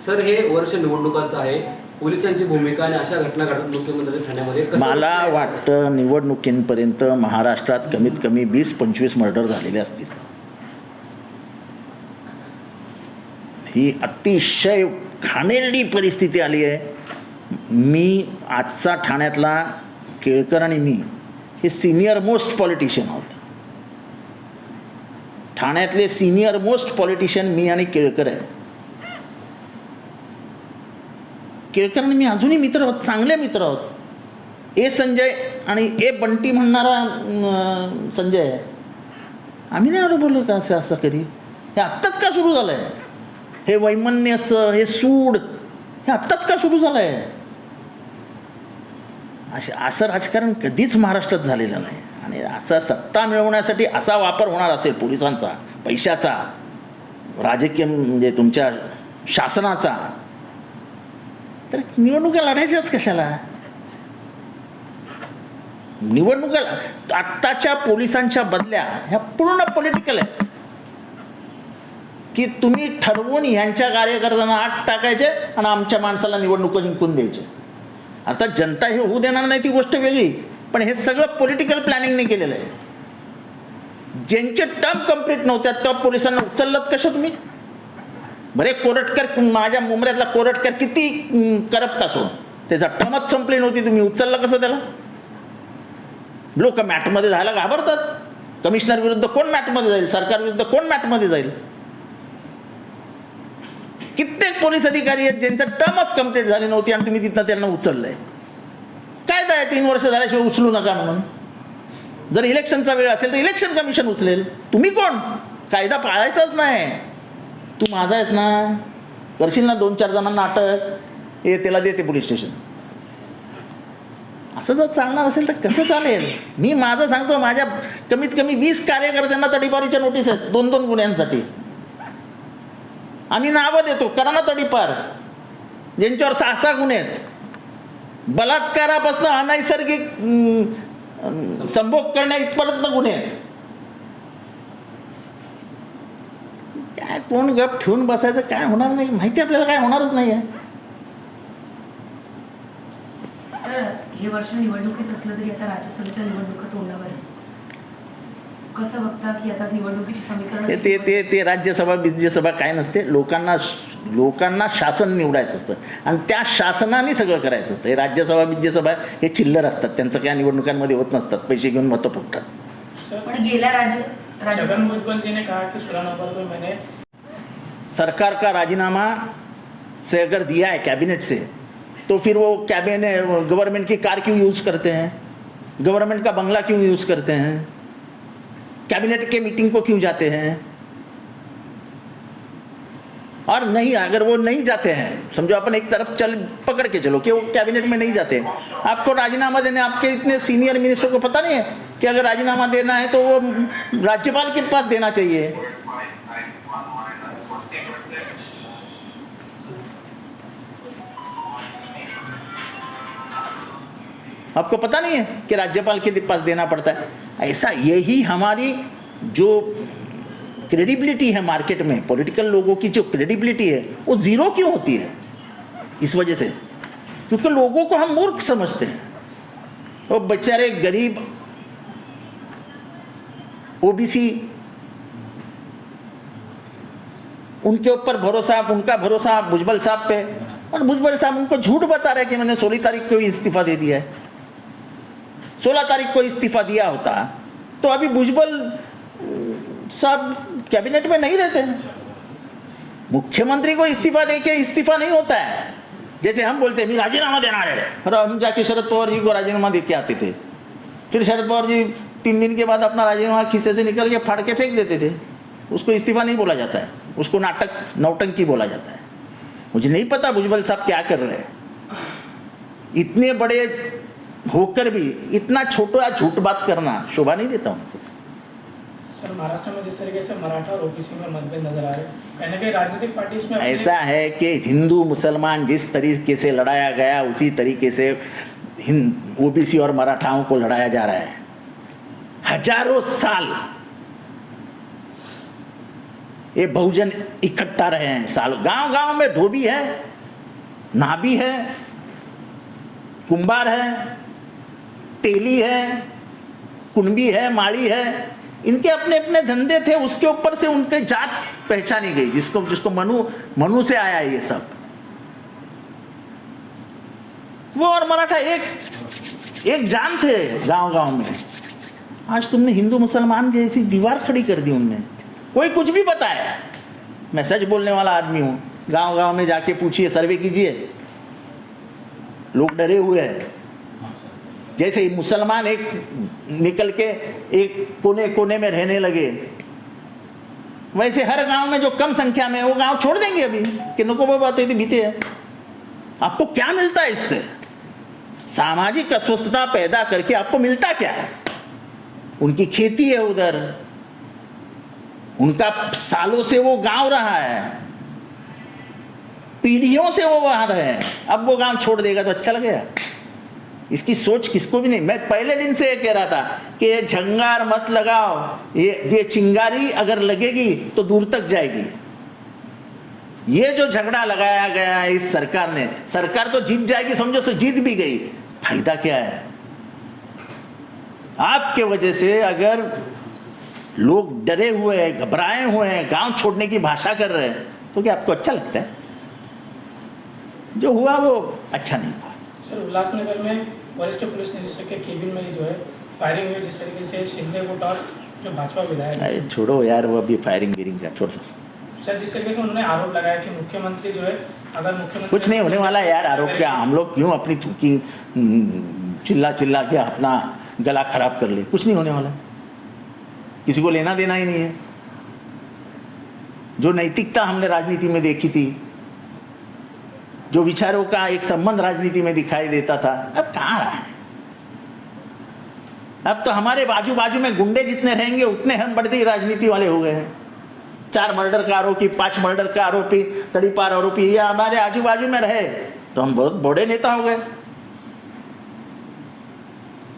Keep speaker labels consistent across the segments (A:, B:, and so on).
A: Sir हे वर्ष निवडणुकाचं आहे, पोलिसांची भूमिका आणि अशा घटना घडतात मुख्यमंत्र्यांच्या ठाण्यामध्ये
B: मला वाटतं निवडणुकींपर्यंत महाराष्ट्रात कमीत कमी 20-25 मर्डर झालेले असतील. ही अतिशय घाणेरडी परिस्थिती आली आहे. मी आजचा ठाण्यातला केळकर आणि मी हे सिनियर मोस्ट पॉलिटिशियन आहोत. ठाण्यातले सिनियर मोस्ट पॉलिटिशियन मी आणि केळकर आहे. केळकर आणि मी अजूनही मित्र आहोत, चांगले मित्र आहोत. ए संजय आणि ए बंटी म्हणणारा संजय आहे. आम्ही नाही एवढं बोललो का असं असं कधी. हे आत्ताच का सुरू झालं आहे? हे वैमनस्य, हे सूड, हे आत्ताच का सुरू झालं आहे? असं राजकारण कधीच महाराष्ट्रात झालेलं नाही. आणि असा सत्ता मिळवण्यासाठी असा वापर होणार असेल पोलिसांचा, पैशाचा, राजकीय म्हणजे तुमच्या शासनाचा, तर निवडणुका लढायच्याच कशाला? निवडणुका आत्ताच्या पोलिसांच्या बदल्या ह्या पूर्ण पॉलिटिकल आहेत की तुम्ही ठरवून ह्यांच्या कार्यकर्त्यांना आत टाकायचे आणि आमच्या माणसाला निवडणुका जिंकून द्यायचे. अर्थात जनता हे होऊ देणार नाही ती गोष्ट वेगळी, पण हे सगळं पॉलिटिकल प्लॅनिंगने केलेलं आहे. ज्यांचे टर्म कंप्लीट नव्हत्या त्या पोलिसांना उचललत कसं तुम्ही? बरे कोरटकर, माझ्या मुंबऱ्यातला कोरटकर किती करप्ट असो, त्याचा टर्मच संपली नव्हती, तुम्ही उचललं कसं त्याला? लोक मॅटमध्ये जायला घाबरतात. कमिशनर विरुद्ध कोण मॅटमध्ये जाईल? सरकार विरुद्ध कोण मॅटमध्ये जाईल? कित्येक पोलीस अधिकारी आहेत ज्यांचं टर्मच कंप्लीट झाली नव्हती आणि तुम्ही तिथं त्यांना उचललंय. कायदा आहे 3 वर्ष झाल्याशिवाय उचलू नका म्हणून. जर इलेक्शनचा वेळ असेल तर इलेक्शन कमिशन उचलेल. तुम्ही कोण? कायदा पाळायचाच नाही. तू माझा आहेस ना, करशील ना 2-4 जणांना अटक, हे त्याला देते पोलीस स्टेशन. असं जर चालणार असेल तर कसं चालेल? मी माझं सांगतो, माझ्या कमीत कमी 20 कार्यकर्त्यांना तडीपारीच्या नोटीस आहेत 2-2 गुन्ह्यांसाठी. आम्ही नावं देतो, करा ना तडीपार. ज्यांच्यावर 6-6 गुन्हे आहेत, बलात्कारापासून अनैसर्गिक संभोग करण्या इथपर्यंत गुन्हे आहेत. काय कोण गप ठेवून बसायचं? काय होणार नाही माहिती आपल्याला, काय होणारच नाही आहे.
C: सर, हे वर्ष निवडणुकीत असलं तरी आता राज्यसभेच्या निवडणुका तोंडावर आहे. कसं बघता की आता निवडणुकीची समीकरण
B: ते राज्यसभा काय नसते. लोकांना शासन निवडायचं असतं आणि त्या शासनाने सगळं करायचं असतं. हे राज्यसभा हे चिल्लर असतात, त्यांचं काय निवडणुकांमध्ये होत नसतात, पैसे घेऊन मतं फुटतात.
C: पण गेल्या
D: छगन भुजबल जी ने कहा कि 16 नवंबर को मैंने
B: सरकार का राजीनामा से अगर दिया है कैबिनेट से, तो फिर वो कैबिनेट गवर्नमेंट की कार क्यों यूज़ करते हैं? गवर्नमेंट का बंगला क्यों यूज़ करते हैं? कैबिनेट के मीटिंग को क्यों जाते हैं? और नहीं, अगर वो नहीं जाते हैं, समझो अपन एक तरफ पकड़ के चलो कि वो कैबिनेट में नहीं जाते, आपको राजीनामा देने, आपके इतने सीनियर मिनिस्टर को पता नहीं है कि अगर राजीनामा देना है तो वो राज्यपाल के पास देना चाहिए. आपको पता नहीं है कि राज्यपाल के पास देना पड़ता है. ऐसा यही हमारी जो क्रेडिबिलिटी है मार्केट में, पॉलिटिकल लोगों की जो क्रेडिबिलिटी है वो ज़ीरो क्यों होती है? इस वजह से, क्योंकि लोगों को हम मूर्ख समझते हैं. वो बेचारे गरीब ओबीसी, उनके ऊपर भरोसा, उनका भरोसा भुजबल साहब पे, और भुजबल साहब उनको झूठ बता रहे कि मैंने 16 तारीख को ही इस्तीफा दे दिया है. 16 तारीख को इस्तीफा दिया होता तो अभी भुजबल साहब कैबिनेट में नहीं रहते. मुख्यमंत्री को इस्तीफा दे के इस्तीफा नहीं होता है. जैसे हम बोलते हैं मैं राजीनामा देना है, और हम जाके शरद पवार जी को राजीनामा दे के आते थे. फिर शरद पवार जी 3 दिन के बाद अपना राजीनामा खीसे से निकल के फाड़ के फेंक देते थे. उसको इस्तीफा नहीं बोला जाता है, उसको नौटंकी बोला जाता है. मुझे नहीं पता भुजबल साहब क्या कर रहे हैं. इतने बड़े होकर भी इतना छोटा झूठ बात करना शोभा नहीं देता उनको.
D: सर, महाराष्ट्र में जिस तरीके से मराठा और ओबीसी में मतभेद नजर आ रहे हैं, कहीं ना कहीं राजनीतिक पार्टी इसमें
B: ऐसा है कि हिंदू मुसलमान जिस तरीके से लड़ाया गया उसी तरीके से ओबीसी और मराठाओं को लड़ाया जा रहा है. हजारों साल ये बहुजन इकट्ठा रहे हैं सालों। गांव गांव में धोबी है, नाभी है, कुंभार है, तेली है, कुणबी है, माड़ी है, इनके अपने अपने धंधे थे, उसके ऊपर से उनके जात पहचानी गई, जिसको मनु से आया ये सब। वो और मराठा एक जान थे गांव गांव में। आज तुमने हिंदू मुसलमान जैसी दीवार खड़ी कर दी उनमें। कोई कुछ भी बताया, मैं सच बोलने वाला आदमी हूँ। गांव गांव में जाके पूछिए, सर्वे कीजिए, लोग डरे हुए हैं। जैसे ही मुसलमान एक निकल के एक कोने कोने में रहने लगे, वैसे हर गांव में जो कम संख्या में है वो गांव छोड़ देंगे अभी कि नको वो बातें थी बीते है। आपको क्या मिलता है इससे? सामाजिक अस्वस्थता पैदा करके आपको मिलता क्या है? उनकी खेती है उधर, उनका सालों से वो गांव रहा है, पीढ़ियों से वो वहां रहे हैं। अब वो गांव छोड़ देगा तो अच्छा लगेगा? इसकी सोच किसको भी नहीं। मैं पहले दिन से ये कह रहा था कि ये झंगार मत लगाओ, ये चिंगारी अगर लगेगी तो दूर तक जाएगी। ये जो झगड़ा लगाया गया है इस सरकार ने, सरकार तो जीत जाएगी समझो, तो जीत भी गई, फायदा क्या है? आपके वजह से अगर लोग डरे हुए हैं, घबराए हुए हैं, गांव छोड़ने की भाषा कर रहे हैं, तो क्या आपको अच्छा लगता है? जो हुआ वो अच्छा नहीं हुआ।
D: सर, उल्लासनगर में वरिष्ठ पुलिस निरीक्षक के केबिन में जो है फायरिंग हुई, जिस तरीके से शिंदे गुट और जो भाजपा विधायक,
B: अरे छोड़ो यार, वो अभी फायरिंग गिरिंग का छोड़ दो।
D: सर, जिस तरीके से उन्होंने आरोप लगाया कि मुख्यमंत्री जो है, अगर मुख्यमंत्री
B: कुछ नहीं होने वाला यार आरोप क्या। हम लोग क्यों अपनी थूकी चिल्ला चिल्ला के अपना गला खराब कर ले? कुछ नहीं होने वाला, किसी को लेना देना ही नहीं है। जो नैतिकता हमने राजनीति में देखी थी, जो विचारों का एक संबंध राजनीति में दिखाई देता था, अब कहाँ रहा है? अब तो हमारे बाजू बाजू में गुंडे जितने रहेंगे उतने हम बड़ी राजनीति वाले हो गए हैं। 4 मर्डर का आरोपी, 5 मर्डर का आरोपी, तड़ीपार आरोपी, ये हमारे आजू बाजू में रहे तो हम बहुत बड़े नेता हो गए।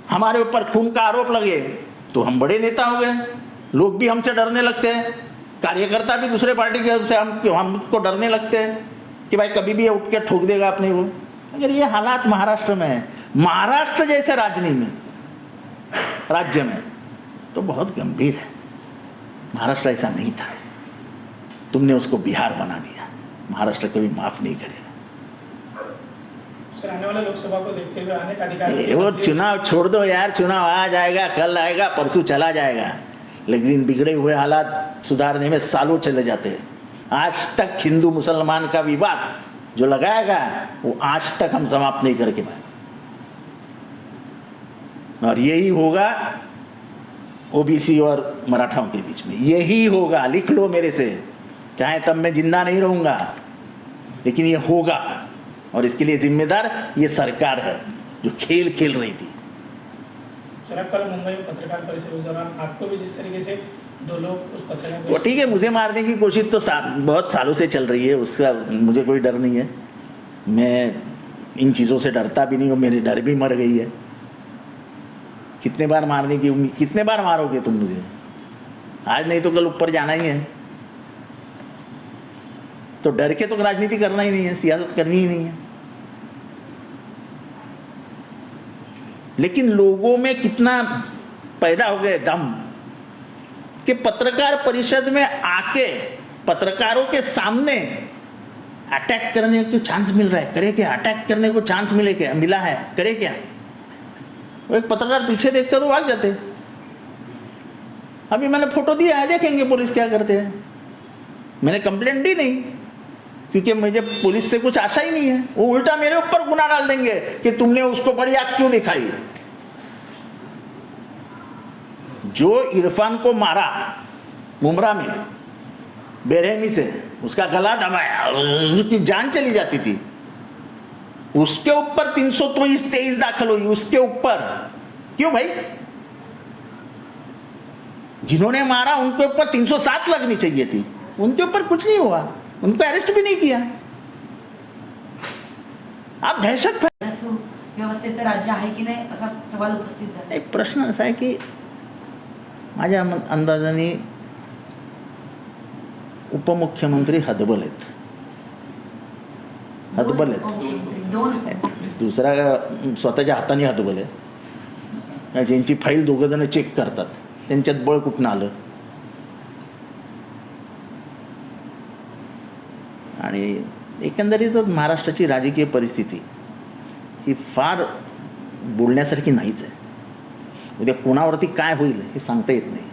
B: हमारे ऊपर खून का आरोप लगे तो हम बड़े नेता हो गए। लोग भी हमसे डरने लगते हैं, कार्यकर्ता भी दूसरे पार्टी के से हमको डरने लगते हैं कि भाई कभी भी उठ के ठोक देगा अपने को। अगर ये हालात महाराष्ट्र में है, महाराष्ट्र जैसे राज्य में तो बहुत गंभीर है। महाराष्ट्र ऐसा नहीं था, तुमने उसको बिहार बना दिया। महाराष्ट्र कभी माफ नहीं करेगा।
D: सर, आने वाले लोकसभा को देखते हुए आने का अधिकार,
B: वो चुनाव छोड़ दो यार, चुनाव आज आएगा, कल आएगा, परसों चला जाएगा, लेकिन बिगड़े हुए हालात सुधारने में सालों चले जाते हैं। आज तक हिंदू मुसलमान का विवाद जो लगाएगा वो आज तक हम समाप्त नहीं करके पाए, और यही होगा ओबीसी और मराठाओं के बीच में, यही होगा। लिख लो मेरे से, चाहे तब मैं जिंदा नहीं रहूंगा, लेकिन ये होगा। और इसके लिए जिम्मेदार ये सरकार है जो खेल खेल रही थी।
D: सर, कल मुंबई में पत्रकार परिषद, उस दौरान आपको भी जिस तरीके से 2 लोग उस पत्रकार,
B: वो ठीक है, मुझे मारने की कोशिश तो बहुत सालों से चल रही है, उसका मुझे कोई डर नहीं है। मैं इन चीज़ों से डरता भी नहीं हूँ, मेरी डर भी मर गई है। कितने बार मारने की उम्मीद, कितने बार मारोगे तुम मुझे? आज नहीं तो कल ऊपर जाना ही है। तो डर के तो राजनीति करना ही नहीं है, सियासत करनी ही नहीं है। लेकिन लोगों में कितना पैदा हो गए दम कि पत्रकार परिषद में आके पत्रकारों के सामने अटैक करने को चांस मिल रहा है। करे क्या? अटैक करने को चांस मिला है, करे क्या? वो एक पत्रकार पीछे देखते तो भाग जाते। अभी मैंने फोटो दिया है, देखेंगे पुलिस क्या करते हैं। मैंने कंप्लेंट दी नहीं, क्योंकि मुझे पुलिस से कुछ आशा ही नहीं है। वो उल्टा मेरे ऊपर गुनाह डाल देंगे कि तुमने उसको बड़ी आग क्यों दिखाई। जो इरफान को मारा मुमरा में बेरहमी से, उसका गला दबाया, उसकी जान चली जाती थी, उसके ऊपर 323 दाखिल हुई। उसके ऊपर क्यों भाई? जिन्होंने मारा उनके ऊपर 307 लगनी चाहिए थी, उनके ऊपर कुछ नहीं हुआ, उनको अरेस्ट भी नहीं किया। आप दहशत
C: व्यवस्थेचं राज्य आहे की नाही असा सवाल उपस्थित झाला।
B: एक प्रश्न असा आहे की माझ्या अंदाजाने उपमुख्यमंत्री हतबल आहेत. हतबल आहेत.
C: दोन
B: दुसरा स्वतःच्या हाताने हतबल आहे. ज्यांची फाईल दोघं जण चेक करतात त्यांच्यात बळ कुठनं आलं. आणि एकंदरीतच महाराष्ट्राची राजकीय परिस्थिती ही फार बोलण्यासारखी नाहीच आहे. उद्या कोणावरती काय होईल हे सांगता येत नाही.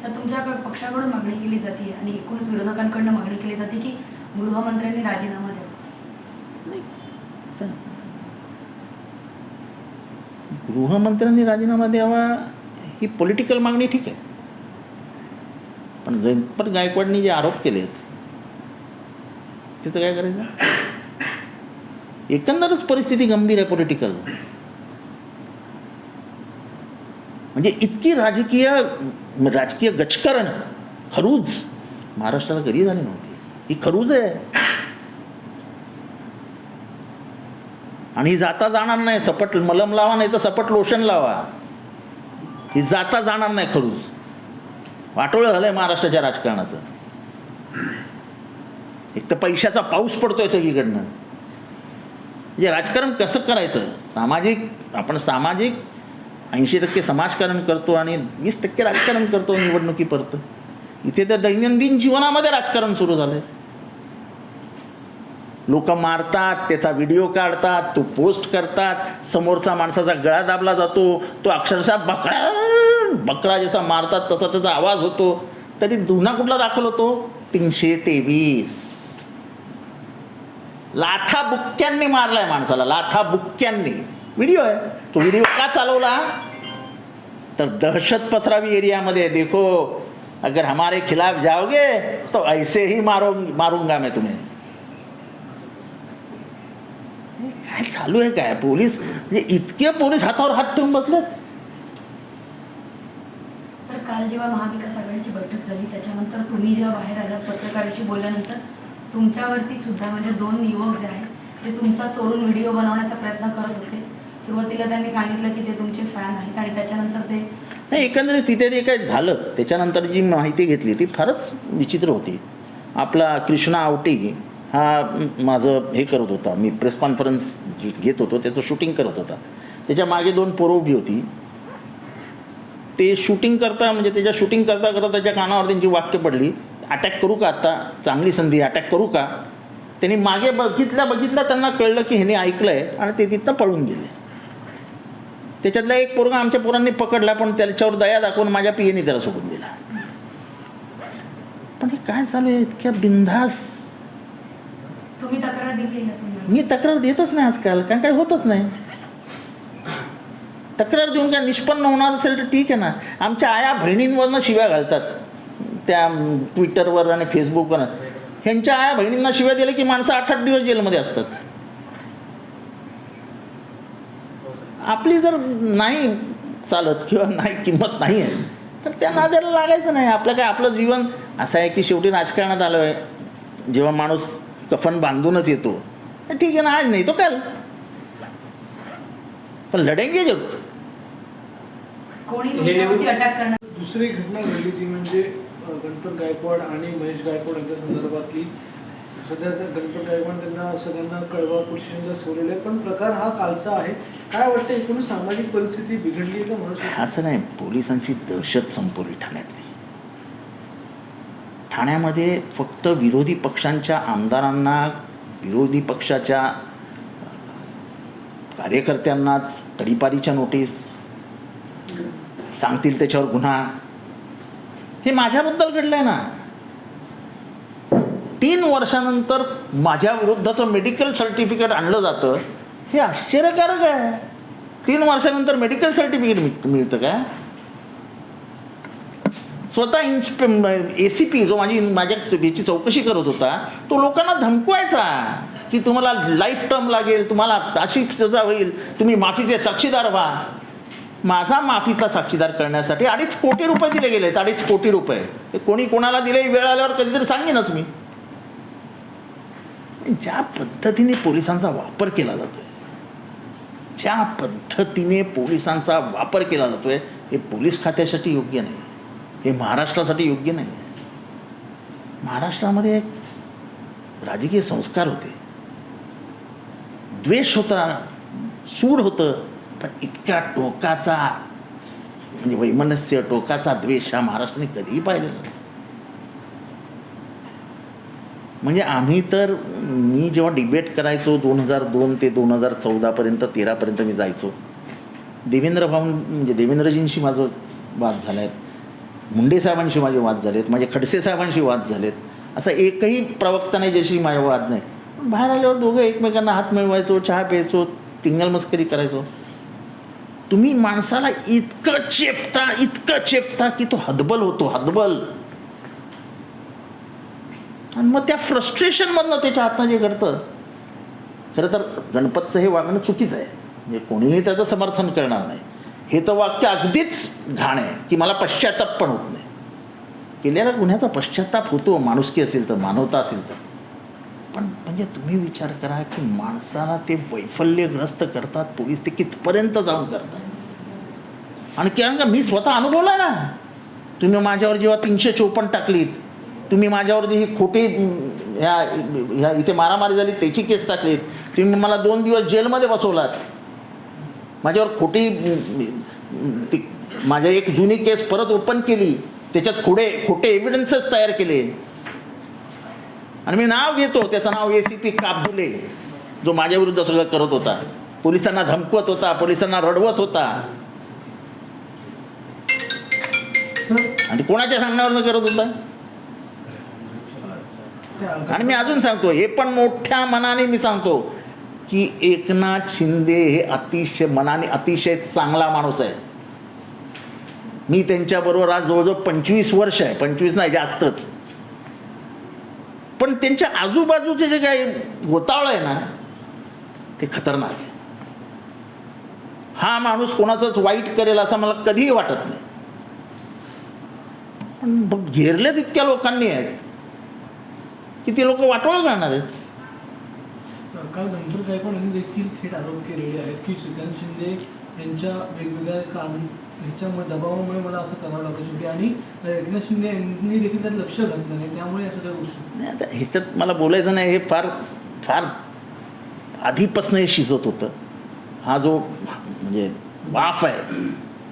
C: सर, तुमच्याकडे पक्षाकडून मागणी केली जाते आणि एकूणच विरोधकांकडून मागणी केली जाते की गृहमंत्र्यांनी राजीनामा द्यावा.
B: गृहमंत्र्यांनी राजीनामा द्यावा ही पॉलिटिकल मागणी ठीक आहे, पण गणपत गायकवाडनी जे आरोप केले आहेत त्याचं काय करायचं. एकंदरच परिस्थिती गंभीर आहे पॉलिटिकल. म्हणजे इतकी राजकीय गचकरण खरूज महाराष्ट्राला कधी झाली नव्हती. ही खरूज आहे आणि ही जाता जाणार नाही. सपट मलम लावा नाही तर सपट लोशन लावा. ही जाता जाणार नाही खरूज. वाटोळं झालंय महाराष्ट्राच्या राजकारणाचं. एक तर पैशाचा पाऊस पडतोय सगळीकडनं. म्हणजे राजकारण कसं करायचं. आपण सामाजिक 80% समाजकारण करतो आणि 20% राजकारण करतो निवडणुकीपर्यंत. इथे तर दैनंदिन जीवनामध्ये राजकारण सुरू झालंय. लोक मारतात, त्याचा व्हिडिओ काढतात, तो पोस्ट करतात, समोरचा माणसाचा गळा दाबला जातो, तो अक्षरशः बकरा जसा मारतात तसा त्याचा आवाज होतो. तरी गुन्हा कुठला दाखल होतो. 323 लाथाबुक्क्यांनी मारलाय माणसाला. लाथाबुक्क्यांनी व्हिडिओ आहे. तो व्हिडिओ का चालवला तर दहशत पसरावी एरियामध्ये. देखो अगर हमारे खिलाफ जाओगे तो ऐसे ही मारूंगा मैं तुम्हें. काय चालू आहे काय. पोलीस म्हणजे इतके पोलीस हातावर हात ठेवून बसलेत.
C: सर, काल जेव्हा महाविकास आघाडीची बैठक झाली त्याच्यानंतर तुम्ही जेव्हा बाहेर आलात पत्रकारांशी बोलल्यानंतर तुमच्यावरती सुद्धा म्हणजे 2 युवक जे आहेत ते तुमचा चोरून व्हिडिओ बनवण्याचा प्रयत्न करत होते. सुरुवातीला त्यांनी सांगितलं की ते तुमचे फॅन आहेत आणि त्याच्यानंतर ते
B: नाही. एकंदरीत तिथे जे काही झालं त्याच्यानंतर जी माहिती घेतली ती फारच विचित्र होती. आपला कृष्णा आवटी हा माझं हे करत होता. मी प्रेस कॉन्फरन्स घेत होतो त्याचं शूटिंग करत होता. त्याच्या मागे 2 पोरं उभी होती. ते शूटिंग करता म्हणजे त्याच्या शूटिंग करता करता त्याच्या कानावर त्यांची वाक्य पडली, अटॅक करू का आत्ता, चांगली संधी अटॅक करू का. त्यांनी मागे बघितल्या त्यांना कळलं की ह्याने ऐकलं आहे आणि ते तिथनं पळून गेले. त्याच्यातला एक पोरगा आमच्या पोरांनी पकडला पण त्याच्यावर दया दाखवून माझ्या पियेने त्याला सोडून दिला. पण हे काय चालू आहे इतक्या बिनधास.
C: तुम्ही तक्रार दिली या संदर्भात?
B: मी तक्रार देतच नाही आजकाल, कारण काय होतच नाही. तक्रार देऊन काय निष्पन्न होणार असेल तर ठीक आहे ना. आमच्या आया बहिणींवरनं शिव्या घालतात त्या ट्विटरवर आणि फेसबुकवर. ह्यांच्या आया बहिणींना शिव्या दिल्या की माणसं 8-8 दिवस जेलमध्ये असतात. आपली जर नाही चालत किंवा नाही किंमत नाही आहे तर त्या नाद्याला लागायचं नाही. आपलं जीवन असं आहे की शेवटी राजकारणात आलो आहे. जेव्हा माणूस कफन बांधूनच येतो ठीक आहे ना, आज नाही तो काल, पण लढेंगे जरूर.
C: कोणी तुमच्यावरती अटॅक करणार.
E: दुसरी घटना घडली ती म्हणजे गणपत गायकवाड आणि महेश गायकवाड यांच्या संदर्भातली. सध्या गणपत गायकवाड त्यांना सगळ्यांना कळवा पोलीस स्टेशनला ठेवलेलं आहे, पण प्रकार हा कालचा आहे. काय वाटतं एकूण सामाजिक परिस्थिती बिघडली आहे का म्हणून.
B: असं नाही, पोलिसांची दहशत संपवली ठाण्यातली. ठाण्यामध्ये फक्त विरोधी पक्षांच्या आमदारांना, विरोधी पक्षाच्या कार्यकर्त्यांनाच तडीपारीच्या नोटीस, सांगतील त्याच्यावर गुन्हा. हे माझ्याबद्दल घडलं आहे ना. 3 वर्षानंतर माझ्या विरुद्धचं मेडिकल सर्टिफिकेट आणलं जातं हे आश्चर्यकारक आहे. 3 वर्षानंतर मेडिकल सर्टिफिकेट मिळतं काय. स्वतः ACP जो माझ्या याची चौकशी करत होता तो लोकांना धमकवायचा की तुम्हाला लाईफ टर्म लागेल, तुम्हाला अशी सजा होईल, तुम्ही माफीचे साक्षीदार व्हा. माझा माफीचा साक्षीदार करण्यासाठी 2.5 कोटी रुपये दिले गेले. 2.5 कोटी रुपये कोणी कोणाला दिले वेळ आल्यावर कधीतरी सांगेनच मी. ज्या पद्धतीने पोलिसांचा वापर केला जातोय, ज्या पद्धतीने पोलिसांचा वापर केला जातोय हे पोलीस खात्यासाठी योग्य नाही. हे महाराष्ट्रासाठी योग्य नाही. महाराष्ट्रामध्ये एक राजकीय संस्कार होते, द्वेष होता, सूड होतं, पण इतका टोकाचा म्हणजे वैमनस्य, टोकाचा द्वेष हा महाराष्ट्राने कधीही पाहिलेला नाही. म्हणजे आम्ही तर, मी जेव्हा डिबेट करायचो 2002 ते 2014पर्यंत 13पर्यंत मी जायचो, देवेंद्र भाऊ म्हणजे देवेंद्रजींशी माझं वाद झाला आहे, मुंडे साहेबांशी माझे वाद झाले आहेत, माझे खडसे साहेबांशी वाद झालेत, असं एकही प्रवक्ता नाही ज्याशी माझे वाद नाही. पण बाहेर आल्यावर दोघं एकमेकांना हात मिळवायचो, चहा प्यायचो, तिंगलमस्करी करायचो. तुम्ही माणसाला इतकं चेपता की तो हतबल होतो, हतबल. आणि मग त्या फ्रस्ट्रेशनमधनं त्याच्या हातनं जे घडतं, खरं तर गणपतचं हे वागणं चुकीचं आहे, म्हणजे कोणीही त्याचं समर्थन करणार नाही. हे तर वाक्य अगदीच घाण आहे की मला पश्चाताप पण होत नाही. केलेल्या गुन्ह्याचा पश्चाताप होतो, माणुसकी असेल तर, मानवता असेल तर. पण म्हणजे तुम्ही विचार करा की माणसाला ते वैफल्यग्रस्त करतात पोलीस, ते कितपर्यंत जाऊन करतात. आणि कारण का मी स्वतः अनुभवला ना, तुम्ही माझ्यावर जेव्हा 354 टाकलीत, तुम्ही माझ्यावर जी ही खोटी ह्या इथे मारामारी झाली त्याची केस टाकलीत, तुम्ही मला 2 दिवस जेलमध्ये बसवलात, माझ्यावर खोटी ती माझ्या एक जुनी केस परत ओपन केली, त्याच्यात खोटे एव्हिडन्सेस तयार केले. आणि मी नाव घेतो, त्याचं नाव ACP काबदुले, जो माझ्याविरुद्ध सगळं करत होता, पोलिसांना धमकवत होता, पोलिसांना रडवत होता. आणि कोणाच्या सांगण्यावरनं करत होता. आणि मी अजून सांगतो, हे पण मोठ्या मनाने मी सांगतो की एकनाथ शिंदे हे अतिशय मनाने अतिशय चांगला माणूस आहे. मी त्यांच्याबरोबर आज जवळजवळ 25 वर्ष आहे, 25 नाही जास्तच. पण त्यांच्या आजूबाजूचे जे काही घोतावळ आहे ना, ते खतरनाक आहे. हा माणूस कोणाचंच वाईट करेल असं मला कधीही वाटत नाही. पण घेरलेच इतक्या लोकांनी आहेत की ते लोक वाटोळं करणार आहेत.
E: काल गणपत गायकवाड यांनी देखील थेट आरोप केलेले आहेत की श्रीकांत शिंदे यांच्या वेगवेगळ्या ह्याच्यामुळे दबावामुळे मला असं करावं लागतं शेवटी, आणि एकनाथ शिंदे यांनी देखील त्यात लक्ष घातलं नाही, त्यामुळे या सगळ्या गोष्टी.
B: नाही, आता ह्याच्यात मला बोलायचं नाही, हे फार फार आधीपासून हे शिजत होतं. हा जो म्हणजे वाफ आहे,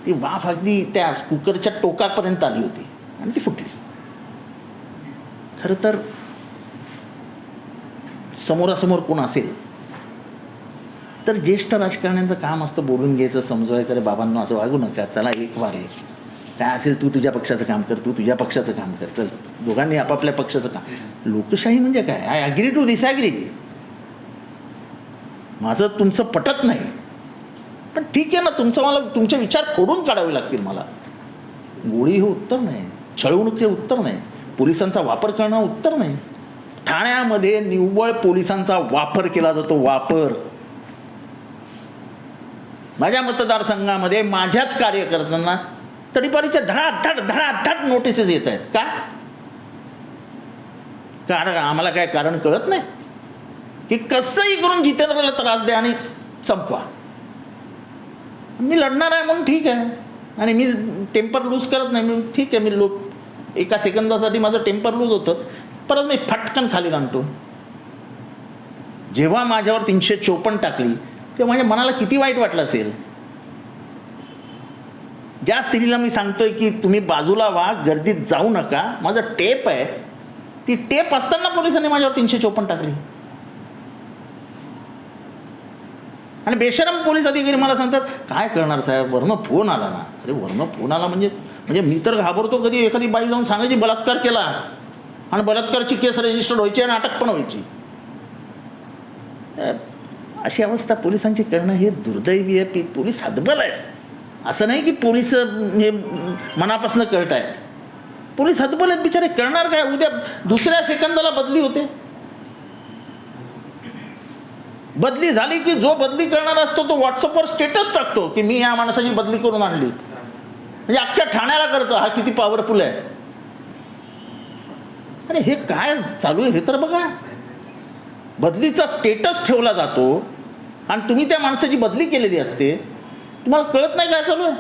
B: ती वाफ अगदी त्या कुकरच्या टोकापर्यंत आली होती आणि ती फुटली. खरं तर समोरासमोर कोण असेल तर ज्येष्ठ राजकारण्यांचं काम असतं बोलून घ्यायचं, समजवायचं, अरे बाबांनो असं वागू नका, चला एक वार आहे, काय असेल तू तुझ्या पक्षाचं काम कर, तू तुझ्या पक्षाचं काम कर, चल दोघांनी आपापल्या पक्षाचं काम. लोकशाही म्हणजे काय, आय ॲग्री टू डिसॲग्री, माझं तुमचं पटत नाही, पण ठीक आहे ना, मला तुमचे विचार खोडून काढावे लागतील. मला गोळी हे उत्तर नाही, छळवणूक हे उत्तर नाही, पोलिसांचा वापर करणं उत्तर नाही. ठाण्यामध्ये निव्वळ पोलिसांचा वापर केला जातो, वापर. माझ्या मतदारसंघामध्ये माझ्याच कार्यकर्त्यांना तडीपारीच्या धडाधड नोटिसेस येत आहेत. का? कारण आम्हाला काय कारण कळत नाही की कसंही करून जितेंद्रला त्रास द्या आणि संपवा. मी लढणार आहे म्हणून ठीक आहे, आणि मी टेम्पर लूज करत नाही, मी ठीक आहे, मी एका सेकंदासाठी माझं टेम्पर लूज होतं, परत मी फटकन खाली आणतो. जेव्हा माझ्यावर 354 टाकली तेव्हा माझ्या मनाला किती वाईट वाटलं असेल. ज्या स्त्रीला मी सांगतोय की तुम्ही बाजूला व्हा, गर्दीत जाऊ नका, माझं टेप आहे, ती टेप असताना पोलिसांनी माझ्यावर 354 टाकली. आणि बेशरम पोलीस अधिकारी मला सांगतात, काय करणार साहेब, वरनं फोन आला ना. अरे वरनं फोन आला म्हणजे मी तर घाबरतो, कधी एखादी बाई जाऊन सांगायची बलात्कार केला, आणि बलात्कारची केस रजिस्टर्ड व्हायची आणि अटक पण व्हायची. अशी अवस्था पोलिसांची करणं हे दुर्दैवी आहे. पोलीस हतबल आहेत, असं नाही की पोलीस हे मनापासून कळत आहेत. पोलीस हतबल आहेत बिचारे, करणार काय. उद्या दुसऱ्या सेकंदाला बदली होते. बदली झाली की जो बदली करणार असतो तो व्हॉट्सअपवर स्टेटस टाकतो की मी या माणसाची बदली करून आणली. म्हणजे अख्ख्या ठाण्याला करतं, हा किती पॉवरफुल आहे. अरे हे काय चालू आहे हे तर बघा. बदलीचा स्टेटस ठेवला जातो आणि तुम्ही त्या माणसाची बदली केलेली असते, तुम्हाला कळत नाही काय चालू आहे.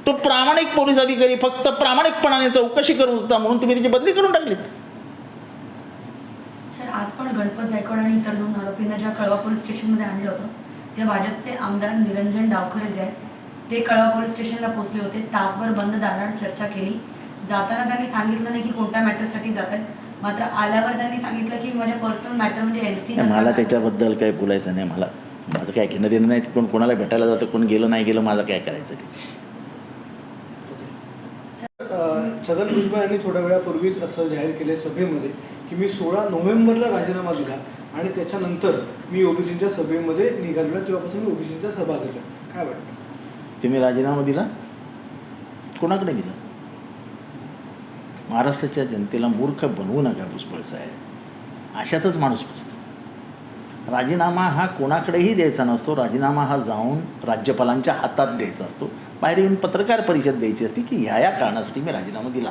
B: तो प्रामाणिक पोलीस अधिकारी फक्त प्रामाणिकपणाने चौकशी करत होता म्हणून तुम्ही त्याची बदली करून टाकलीत.
C: सर, आज पण गणपत गायकवाड आणि इतर 2 आरोपींना ज्या कळवा पोलीस स्टेशनमध्ये आणलं होतं त्या भाजपचे आमदार निरंजन डावखरे जे आहेत ते कळवा पोलीस स्टेशनला पोहोचले होते. तासभर बंद दारात चर्चा केली. जाताना त्यांनी सांगितलं नाही की कोणत्या मॅटरसाठी जात आहेत, मात्र आल्यावर त्यांनी सांगितलं की माझ्या पर्सनल मॅटर म्हणजे LC
B: मला त्याच्याबद्दल काही बोलायचं नाही. माझं काय घेणं देणं नाही. कोण कोणाला भेटायला जातं, कोण गेलं नाही गेलं, माझं काय करायचं ते.
E: छगन भुजबळ यांनी थोड्या वेळापूर्वीच असं जाहीर केलं सभेमध्ये की मी 16 नोव्हेंबरला राजीनामा दिला आणि त्याच्यानंतर मी ओबीसीच्या सभेमध्ये निघालो, तेव्हापासून मी ओबीसीच्या सभा घेतल्या. काय वाटतं?
B: तुम्ही राजीनामा दिला, कोणाकडे दिला? महाराष्ट्राच्या जनतेला मूर्ख बनवू नका भुजबळ साहेब. अशातच माणूस बसतो. राजीनामा हा कोणाकडेही द्यायचा नसतो. राजीनामा हा जाऊन राज्यपालांच्या हातात द्यायचा असतो. बाहेर येऊन पत्रकार परिषद द्यायची असते की ह्या कारणासाठी मी राजीनामा दिला.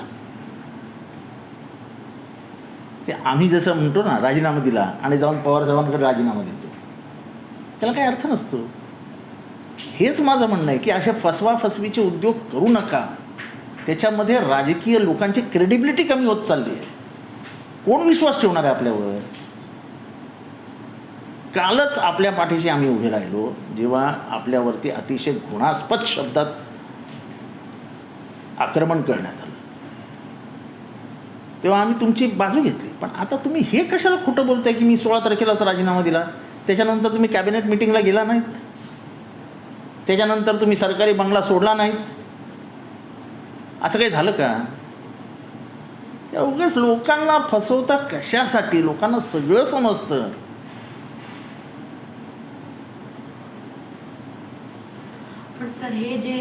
B: ते आम्ही जसं म्हणतो ना राजीनामा दिला आणि जाऊन पवारसाहेबांकडे राजीनामा देतो, त्याला काही अर्थ नसतो. हेच माझं म्हणणं आहे की अशा फसवाफसवीचे उद्योग करू नका. त्याच्यामध्ये राजकीय लोकांची क्रेडिबिलिटी कमी होत चालली आहे. कोण विश्वास ठेवणार आहे आपल्यावर? कालच आपल्या पाठीशी आम्ही उभे राहिलो जेव्हा आपल्यावरती अतिशय घृणास्पद शब्दात आक्रमण करण्यात आलं, तेव्हा आम्ही तुमची बाजू घेतली. पण आता तुम्ही हे कशाला खोटं बोलताय की मी 16 तारखेलाच राजीनामा दिला, त्याच्यानंतर तुम्ही कॅबिनेट मिटिंगला गेला नाहीत, त्याच्यानंतर तुम्ही सरकारी बंगला सोडला नाहीत, असं काही झालं का? उगाच लोकांना फसवता कशासाठी? लोकांना सगळं समजतं.
C: पण सर, हे जे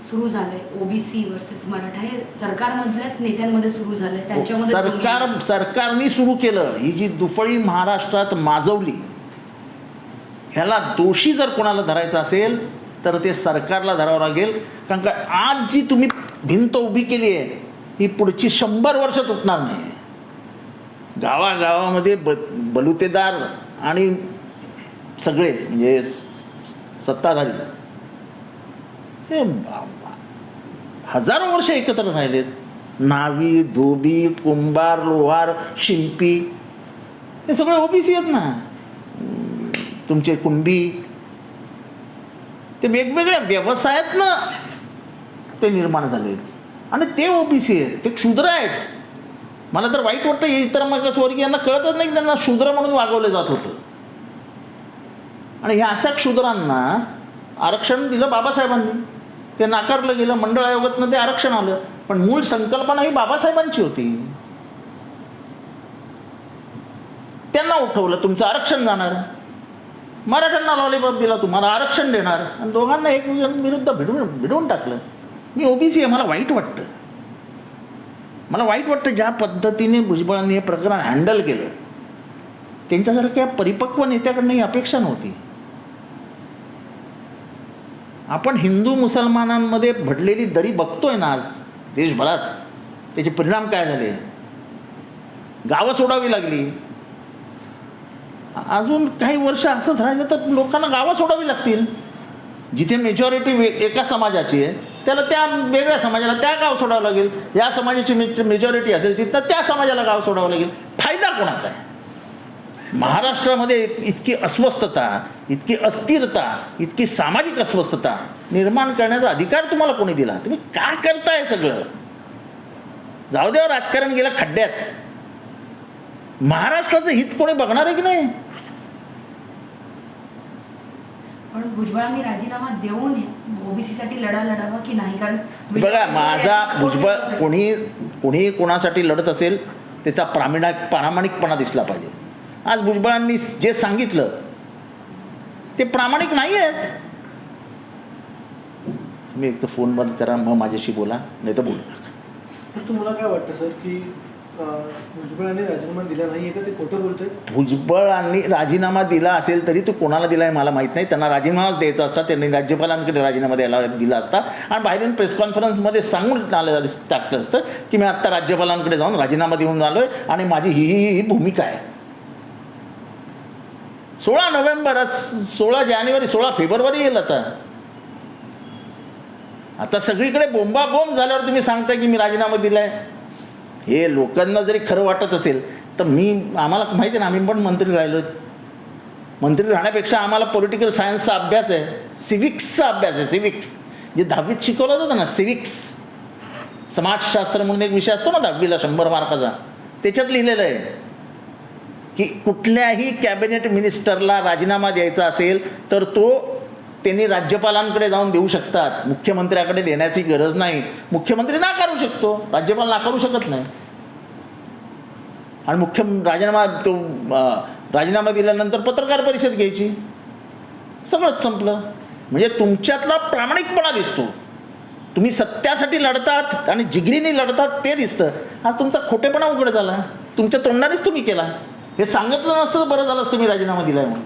C: सुरू झालंय ओबीसी वर्सेस मराठा हे सरकारमधल्याच नेत्यांमध्ये सुरू झालंय, त्यांच्यामध्ये
B: सरकारने सुरू केलं. ही जी दुफळी महाराष्ट्रात माजवली, ह्याला दोषी जर कोणाला धरायचं असेल तर ते सरकारला धरावं लागेल. कारण का आज जी तुम्ही भिंत उभी केली आहे ही पुढची 100 वर्ष तुटणार नाही. गावागावामध्ये बलुतेदार आणि सगळे म्हणजे सत्ताधारी हे हजारो वर्ष एकत्र राहिलेत. नावी, धोबी, कुंभार, लोहार, शिंपी हे सगळे ओबीसी आहेत ना. तुमचे कुणबी ते वेगवेगळ्या व्यवसायातनं ते निर्माण झालेत आणि ते ओबीसी आहेत, ते क्षुद्र आहेत. मला तर वाईट वाटतं हे इतर मागासवर्गीयांना कळतच नाही की त्यांना शूद्र म्हणून वागवलं जात होतं. आणि ह्या अशा क्षुद्रांना आरक्षण दिलं बाबासाहेबांनी, ते नाकारलं गेलं. मंडळ आयोगातनं ते आरक्षण आलं, पण मूळ संकल्पना ही बाबासाहेबांची होती. त्यांना उठवलं, तुमचं आरक्षण जाणार. मराठ्यांना लॉलीपॉप दिला, तुम्हाला आरक्षण देणार, आणि दोघांना एकमेकांविरुद्ध भिडवून टाकलं. मी ओबीसी आहे, मला वाईट वाटतं. मला वाईट वाटतं ज्या पद्धतीने भुजबळांनी हे प्रकरण हँडल केलं. त्यांच्यासारख्या परिपक्व नेत्याकडनं ही अपेक्षा नव्हती. आपण हिंदू मुसलमानांमध्ये भडलेली दरी बघतोय ना आज देशभरात. त्याचे परिणाम काय झाले? गावं सोडावी लागली. अजून काही वर्ष असंच राहिलं तर लोकांना गावं सोडावी लागतील. जिथे मेजॉरिटी एका समाजाची आहे त्याला त्या वेगळ्या समाजाला त्या गाव सोडावं लागेल. या समाजाची मेजॉरिटी असेल तिथं त्या समाजाला गाव सोडावं लागेल. फायदा कोणाचा आहे? महाराष्ट्रामध्ये इतकी अस्वस्थता, इतकी अस्थिरता, इतकी सामाजिक अस्वस्थता निर्माण करण्याचा अधिकार तुम्हाला कोणी दिला? तुम्ही काय करताय सगळं? जाऊ द्या, राजकारण गेलं खड्ड्यात. महाराष्ट्राचं हित कोणी बघणार आहे की नाही?
C: पण भुजबळांनी राजीनामा देऊन ओबीसीसाठी लढावा की नाही? कारण
B: बघा, माझा भुजबळ कोणी कोणासाठी लढत असेल त्याचा प्रामाणिकपणा दिसला पाहिजे. आज भुजबळांनी जे सांगितलं ते प्रामाणिक नाही आहेत. तुम्ही एक तर फोन बंद करा, मग माझ्याशी बोला, नाही तर बोलू नका.
E: तुम्हाला काय वाटतं सर की भुजबळांनी राजीनामा दिला नाही आहे का? ते खोटं बोलतोय?
B: भुजबळांनी राजीनामा दिला असेल तरी तो कोणाला दिला आहे मला माहीत नाही. त्यांना राजीनामाच द्यायचा असता. त्यांनी राज्यपालांकडे राजीनामा दिला असता आणि बाहेरून प्रेस कॉन्फरन्समध्ये सांगून टाकलं असतं की मी आत्ता राज्यपालांकडे जाऊन राजीनामा देऊन आलो आहे आणि माझी ही भूमिका आहे. 16 नोव्हेंबर, 16 जानेवारी, 16 फेब्रुवारी येईल आता. आता सगळीकडे बोंबाबोंब झाल्यावर तुम्ही सांगताय की मी राजीनामा दिलाय. हे लोकांना जरी खरं वाटत असेल तर आम्हाला माहिती आहे ना, आम्ही पण मंत्री राहिलो. मंत्री राहण्यापेक्षा आम्हाला पॉलिटिकल सायन्सचा अभ्यास आहे, सिविक्सचा अभ्यास आहे. सिविक्स जे 10वीत शिकवलं जातं ना, सिविक्स समाजशास्त्र म्हणून एक विषय असतो ना 10वीला 100 मार्काचा, त्याच्यात लिहिलेलं आहे की कुठल्याही कॅबिनेट मिनिस्टरला राजीनामा द्यायचा असेल तर तो त्यांनी राज्यपालांकडे जाऊन देऊ शकतात, मुख्यमंत्र्याकडे देण्याची गरज नाही. मुख्यमंत्री नाकारू शकतो, राज्यपाल नाकारू शकत नाही. आणि राजीनामा दिल्यानंतर पत्रकार परिषद घ्यायची, सगळंच संपलं. म्हणजे तुमच्यातला प्रामाणिकपणा दिसतो. तुम्ही सत्यासाठी लढतात आणि जिगरीने लढतात ते दिसतं. आज तुमचा खोटेपणा उघड झाला, तुमच्या तोंडानेच तुम्ही केला. हे सांगितलं नसतं बरं झालं असतं मी राजीनामा दिलाय म्हणून.